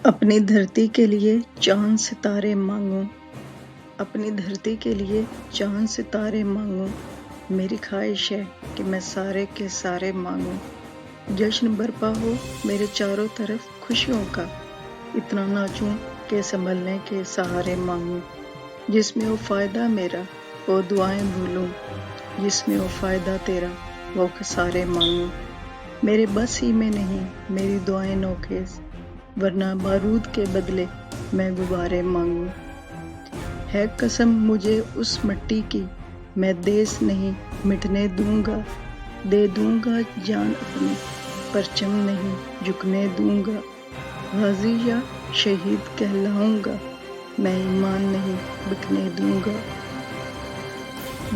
اپنی دھرتی کے لیے چاند ستارے مانگوں، اپنی دھرتی کے لیے چاند ستارے مانگوں، میری خواہش ہے کہ میں سارے کے سارے مانگوں۔ جشن برپا ہو میرے چاروں طرف خوشیوں کا، اتنا ناچوں کہ سنبھلنے کے سہارے مانگوں۔ جس میں ہو فائدہ میرا وہ دعائیں بھولوں، جس میں ہو فائدہ تیرا وہ خسارے مانگوں۔ میرے بس ہی میں نہیں میری دعائیں نوخیز، ورنہ بارود کے بدلے میں غبارے مانگوں۔ ہے قسم مجھے اس مٹی کی، میں دیس نہیں مٹنے دوں گا، دے دوں گا جان اپنی، پرچم نہیں جھکنے دوں گا۔ غازی یا شہید کہلاؤں گا، میں ایمان نہیں بکنے دوں گا۔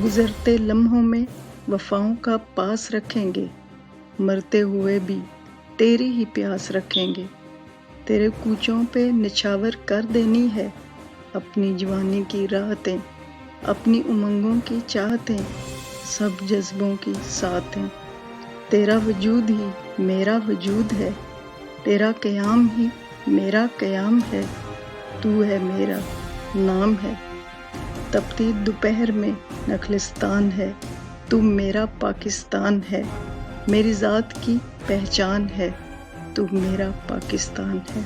گزرتے لمحوں میں وفاؤں کا پاس رکھیں گے، مرتے ہوئے بھی تیری ہی پیاس رکھیں گے۔ تیرے کوچوں پہ نچھاور کر دینی ہے اپنی جوانی کی راحتیں، اپنی امنگوں کی چاہتیں، سب جذبوں کی ساتیں۔ تیرا وجود ہی میرا وجود ہے، تیرا قیام ہی میرا قیام ہے، تو ہے میرا نام ہے۔ تپتی دوپہر میں نخلستان ہے، تو میرا پاکستان ہے، میری ذات کی پہچان ہے، تو میرا پاکستان ہے۔